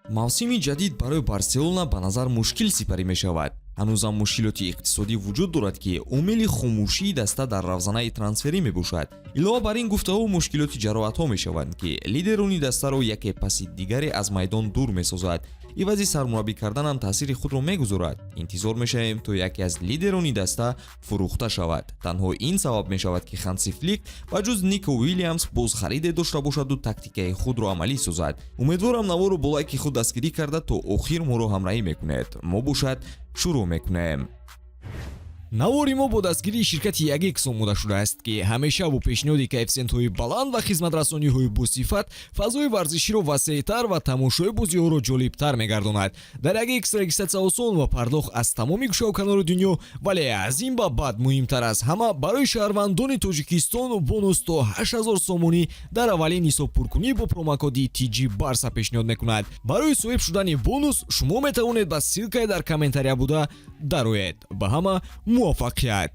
мавсими ҷадид барои Барселона ба назар мушкил сипарӣ мешавад. ҳанӯзам мушкилоти иқтисодӣ вуҷуд дорад, ки омили хомӯшии даста дар равзанаи трансферӣ мебошад. Илова бар ин гуфтаҳо мушкилоти ҷароҳатҳо мешаванд, ки лидерони дастаро яке паси дигаре аз майдон дур месозад. ивази сармураббӣ карданам таъсири худро мегузорад. интизор мешавем то яке аз лидерони даста фурӯхта шавад. танҳо ин сабаб мешавад, ки Ханси Флик ба ҷуз Нико Уильямс боз хариде дошта бошаду тактикаи худро амалӣ созад. умедворам навору бо лайки худ дастгирӣ карда то охир моро ҳамраҳӣ мекунед. мо бошад шурӯъ мекунем. навори мо бо дастгирии ширкати Ягекс омода шудааст, ки ҳамеша бо пешниҳоди коэффициентҳои баланд ва хизматрасониҳои босифат фазои варзиширо васеътар ва тамошои бозиҳоро ҷолибтар мегардонад. дар Ягекс регистратсия осон ва пардохт аз тамоми гӯшаву канори дунё, вале аз ин ба баъд муҳимтар аз ҳама барои шаҳрвандони Тоҷикистон бонус то 8000 сомонӣ дар аввалин ҳисобпуркунӣ бо промокоди TJBARCA пешниҳод мекунад. барои соҳиб шудани бонус шумо метавонед ба ссилкае дар комментария буда дароед. ба ҳама муваффақият.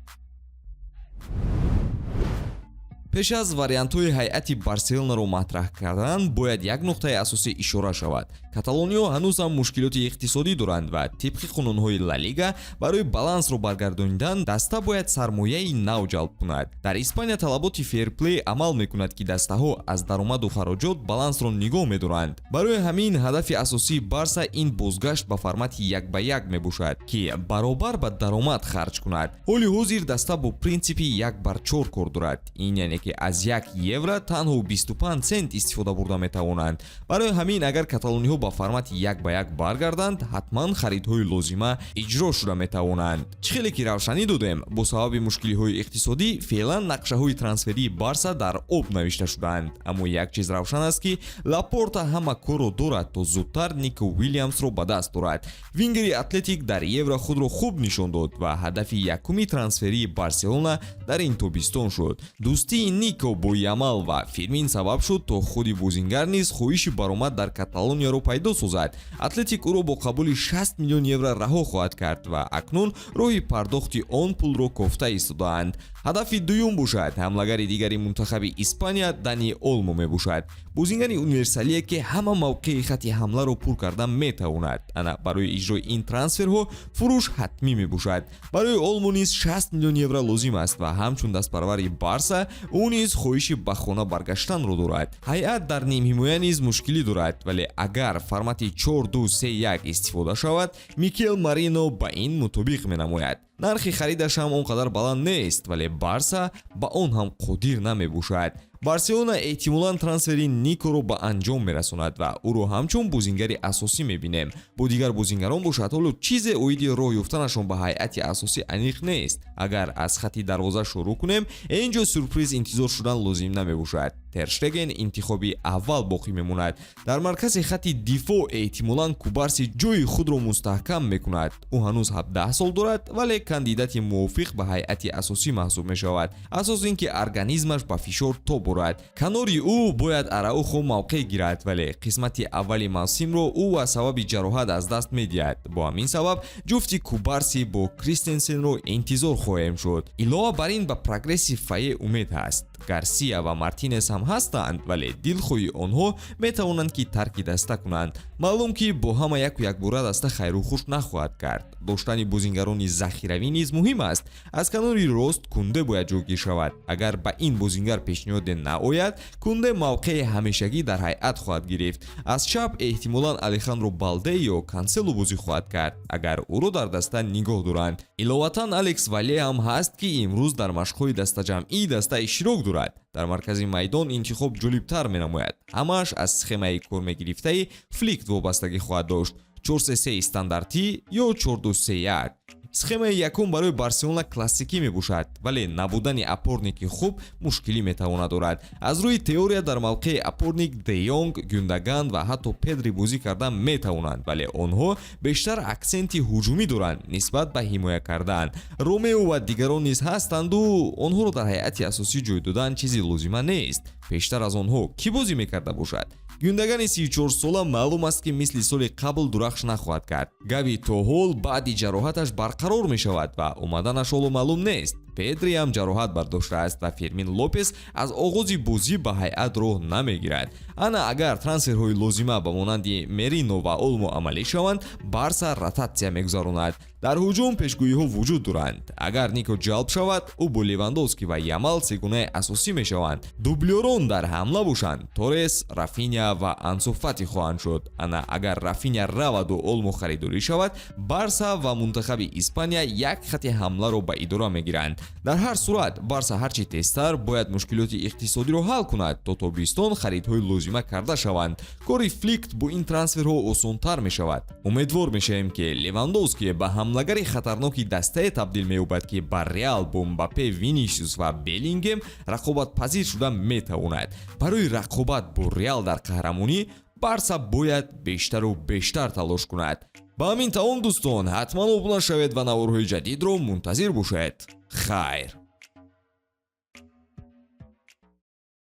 пеш аз вариантҳои ҳайати Барселонаро матраҳ кардан, бояд як нуқтаи асосӣ ишора шавад. каталониё ҳанӯз ҳам мушкилоти иқтисодӣ доранд ва тибқи қонунҳои Ла Лига барои балансро баргардонидан даста бояд сармояи нав ҷалб кунад. дар Испания талаботи фейрплей амал мекунад, ки дастаҳо аз даромаду хароҷот балансро нигоҳ медоранд. барои ҳамин ҳадафи асосии Барса ин бозгашт ба формати як ба як мебошад, ки баробар ба даромад харҷ кунад. ҳоли ҳозир даста бо принсипи 1/4 кор дорад. ин яъне ки аз 1 евро танҳо 25 цент истифода бурда метавонанд. барои ҳамин агар каталониҳо ба формати 1/1 баргарданд, ҳатман харидҳои лозима иҷро шуда метавонанд. чӣ хеле ки равшанӣ додем, бо сабаби мушкилиҳои иқтисодӣ феълан нақшаҳои трансферии Барса дар об навишта шудаанд. аммо як чиз равшан аст, ки Лапорта ҳама корро дорад то зудтар Нико Уильямсро ба даст дорад. вингери Атлетик дар евро худро хуб нишон дод ва ҳадафи якуми трансферии Барселона дар ин тобистон шуд. дӯстии Нико бо Ямал ва Фирмин сабаб шуд то худи бозингар низ хоҳиши баромад дар Каталонияро пайдо созад. Атлетик ӯро бо қабули 60 миллион евро раҳо хоҳад кард ва акнун роҳи пардохти он пулро кофта истодаанд. ҳадафи дуюм бошад ҳамлагари дигари мунтахаби Испания Дани Олмо мебошад. бозингари универсалие, ки ҳама мавқеи хати ҳамларо пур карда метавонад. ана барои иҷрои ин трансферҳо фурӯш ҳатмӣ мебошад. барои Олмо низ 60 миллион евро лозим аст ва ҳамчун дастпарвари Барса ӯ низ хоҳиши ба хона баргаштанро дорад. ҳайат дар нимҳимоя низ мушкилӣ дорад, вале агар формати 4-2-3-1 истифода шавад, Микел Марино ба ин мутобиқ менамояд. нархи харидаш ҳам он қадар баланд нест, вале Барса ба он ҳам қодир намебошад. Барселона эҳтимолан трансфери Никоро ба анҷом мерасонад ва ӯро ҳамчун бозингари асосӣ мебинем. бо дигар бозингарон бошад, ҳоло чизе оиди роҳ ёфтанашон ба ҳайати асосӣ аниқ нест. агар аз хати дарвоза шурӯъ кунем, ин ҷо сюрприз интизор шудан лозим намебошад. Тер Штеген интихоби аввал боқӣ мемонад. дар маркази хати дифоъ эҳтимолан Кубарси ҷои худро мустаҳкам мекунад. ӯ ҳанӯз 17 сол дорад, вале кандидати мувофиқ ба ҳайати асосӣ маҳсуб мешавад. асос ин ки организмаш ба фишор тоб борад. канори ӯ бояд Араухо мавқеъ гирад, вале қисмати аввали мавсимро ӯ аз сабаби ҷароҳат аз даст медиҳад. бо ҳамин сабаб ҷуфти Кубарси бо Кристенсенро интизор хоҳем шуд. илова бар ин ба прогресси Фае умед ҳаст. Гарсия ва Мартинес ҳам ҳастанд, вале дилхоҳи онҳо метавонанд ки тарки даста кунанд. маълум ки бо ҳама яку якбора даста хайру хуш нахоҳад кард. доштани бозингарони захиравӣ низ муҳим аст. аз канори рост Кунде бояд ҷойгир шавад. агар ба ин бозингар пешниҳоде наояд, Кунде мавқеи ҳамешагӣ дар ҳайат хоҳад гирифт. аз чап эҳтимолан Алехандро Балде ё Кансело бозӣ хоҳад кард, агар ӯро дар даста нигоҳ доранд. иловатан Алекс Вале ҳам ҳаст, ки имрӯз дар машқҳои дастаҷамъии даста иштирок дорад. дар маркази майдон интихоб ҷолибтар менамояд. ҳамааш аз схемаи кормегирифтаи Флик вобастагӣ хоҳад дошт. 4-3-3 стандартӣ ё 4-2-3-1. схемаи якум барои Барселона классикӣ мебошад, вале набудани апорники хуб мушкилӣ метавонад дорад. аз рӯи теория дар мавқеи апорник Де Йонг, Гюндаган ва ҳатто Педри бозӣ карда метавонанд, вале онҳо бештар аксенти ҳуҷумӣ доранд нисбат ба ҳимоя кардан. Ромео ва дигарон низ ҳастанду онҳоро дар ҳайати асосӣ ҷой додан чизи лозима нест. пештар аз онҳо кӣ бозӣ мекарда бошад? Гюндагани 34 сола маълум аст, ки мисли соли қабл дурахш нахоҳад кард. Гави то ҳол баъди ҷароҳаташ барқарор мешавад ва омаданаш ҳоло маълум нест. Педри ҳам ҷароҳат бардоштааст ва Фермин Лопес аз оғози бозӣ ба ҳайат роҳ намегирад. Ана агар трансферҳои лозима ба монанди Мерино ва Олмо амалӣ шаванд, Барса ротатсия мегузаронад. Дар ҳуҷум пешгӯиҳо вуҷуд доранд. Агар Нико ҷалб шавад, ӯ бо Левандовски ва Ямал сегонаи асосӣ мешаванд. Дублёрон дар ҳамла бошанд. Торес, Рафиня ва Ансу Фати хоҳанд шуд. Ана агар Рафиня раваду Олмо харидорӣ шавад, Барса ва мунтахаби Испания як хати ҳамларо ба идора мегиранд. Дар ҳар сурат, Барса ҳарчи тезтар бояд мушкилоти иқтисодиро ҳал кунад, то тобистон харидҳои лозима карда шаванд. Кори Фликт бо ин трансферҳо осонтар мешавад. Умедвор мешавем ки Левандовски ба ҳамлагари хатарноки дастае табдил меёбад ки ба Реал бо Мбаппе, Винисиус ва Беллингем рақобатпазир шуда метавонад. Барои рақобат бо Реал дар қаҳрамонӣ Барса бояд бештару бештар талош кунад. Ба ҳамин тамом дӯстон, ҳатман обуна шавед ва наворҳои ҷадидро мунтазир бошед. Хайр!